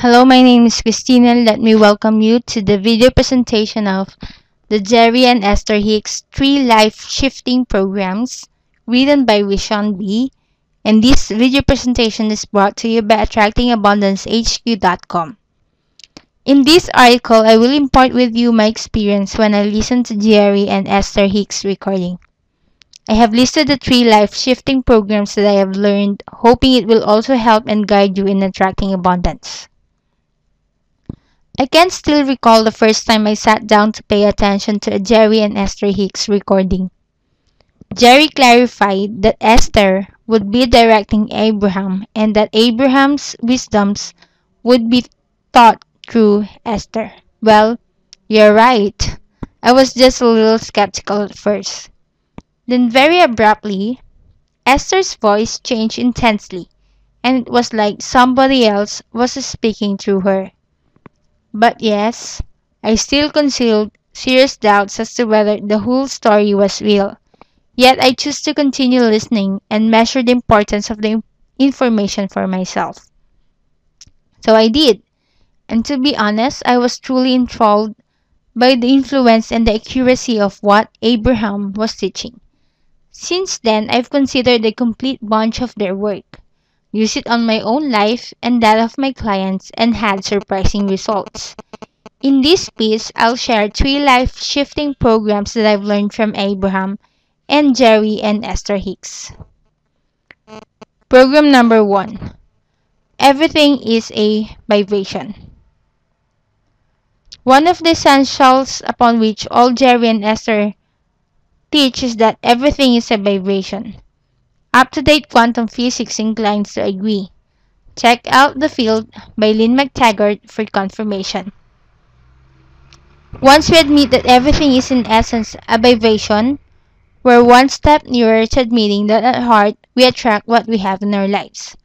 Hello, my name is Christina. Let me welcome you to the video presentation of the Jerry and Esther Hicks 3 Life Shifting Programs written by Rishon B. And this video presentation is brought to you by AttractingAbundanceHQ.com. In this article, I will impart with you my experience when I listened to Jerry and Esther Hicks recording. I have listed the 3 life-shifting programs that I have learned, hoping it will also help and guide you in attracting abundance. I can still recall the first time I sat down to pay attention to a Jerry and Esther Hicks recording. Jerry clarified that Esther would be directing Abraham and that Abraham's wisdoms would be taught through Esther. Well, you're right. I was just a little skeptical at first. Then very abruptly, Esther's voice changed intensely, and it was like somebody else was speaking through her. But yes, I still concealed serious doubts as to whether the whole story was real. Yet I chose to continue listening and measure the importance of the information for myself. So I did, and to be honest, I was truly enthralled by the influence and the accuracy of what Abraham was teaching. Since then, I've considered a complete bunch of their work, used it on my own life and that of my clients, and had surprising results. In this piece, I'll share 3 life-shifting programs that I've learned from Abraham and Jerry and Esther Hicks. Program number 1. Everything is a vibration. One of the essentials upon which all Jerry and Esther teach is that everything is a vibration. Up-to-date quantum physics inclines to agree. Check out The Field by Lynn McTaggart for confirmation. Once we admit that everything is in essence a vibration, we're one step nearer to admitting that at heart we attract what we have in our lives.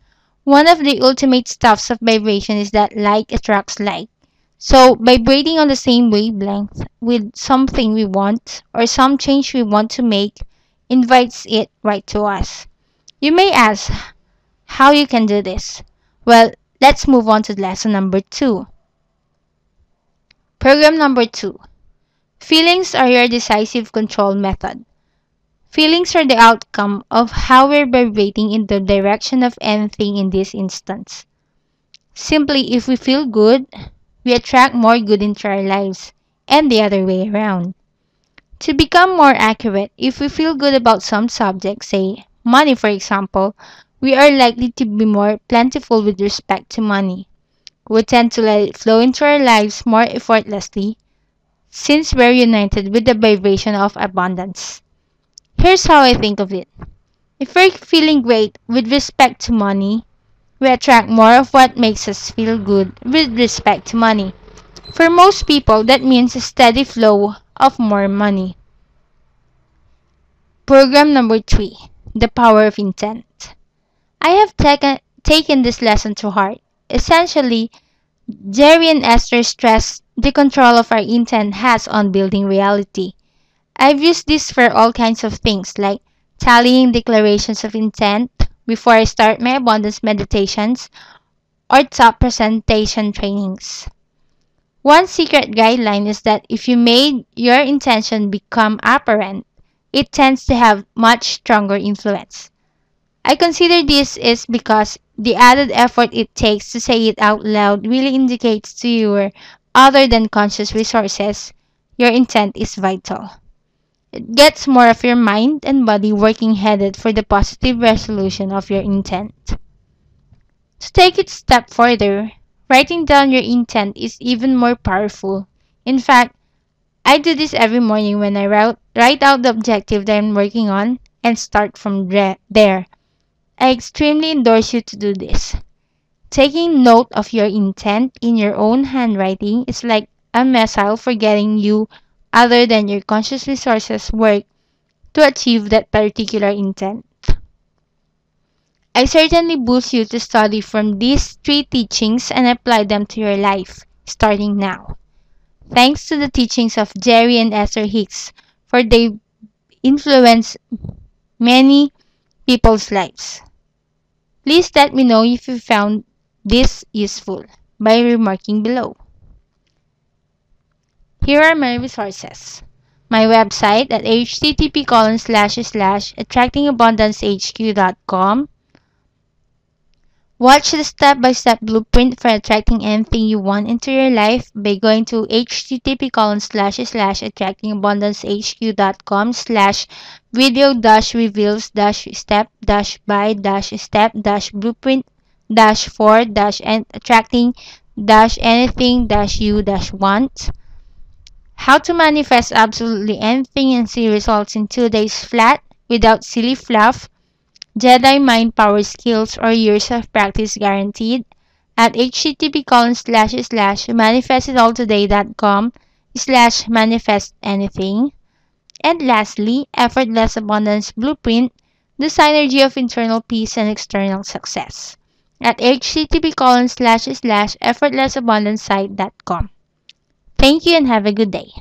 One of the ultimate stuffs of vibration is that like attracts like. So, vibrating on the same wavelength with something we want or some change we want to make invites it right to us. You may ask how you can do this. Well, let's move on to lesson number 2. Program number 2. Feelings are your decisive control method. Feelings are the outcome of how we're vibrating in the direction of anything in this instance. Simply, if we feel good, we attract more good into our lives, and the other way around. To become more accurate, if we feel good about some subject, say money for example, we are likely to be more plentiful with respect to money. We tend to let it flow into our lives more effortlessly since we're united with the vibration of abundance. Here's how I think of it. If we're feeling great with respect to money, we attract more of what makes us feel good with respect to money. For most people, that means a steady flow of more money. Program number 3. The power of intent. I have taken this lesson to heart. Essentially, Jerry and Esther stress the control of our intent has on building reality. I've used this for all kinds of things like tallying declarations of intent before I start my abundance meditations or top presentation trainings. One secret guideline is that if you made your intention become apparent, it tends to have much stronger influence. I consider this is because the added effort it takes to say it out loud really indicates to your other than conscious resources your intent is vital. It gets more of your mind and body working headed for the positive resolution of your intent. To take it a step further, writing down your intent is even more powerful. In fact, I do this every morning when I write out the objective that I'm working on and start from there. I extremely endorse you to do this. Taking note of your intent in your own handwriting is like a missile for getting you other than your conscious resources work to achieve that particular intent. I certainly boost you to study from these 3 teachings and apply them to your life, starting now. Thanks to the teachings of Jerry and Esther Hicks, for they influence many people's lives. Please let me know if you found this useful. by remarking below. Here are my resources. My website at http://attractingabundancehq.com. Watch the step-by-step blueprint for attracting anything you want into your life by going to http://video-reveals-step-by-step-blueprint-4-attracting-anything-you-want. How to manifest absolutely anything and see results in 2 days flat without silly fluff, Jedi mind power skills or years of practice guaranteed at http://manifestitalltoday.com/manifest anything. And lastly, effortless abundance blueprint, the synergy of internal peace and external success at http://effortlessabundancesite.com. Thank you and have a good day.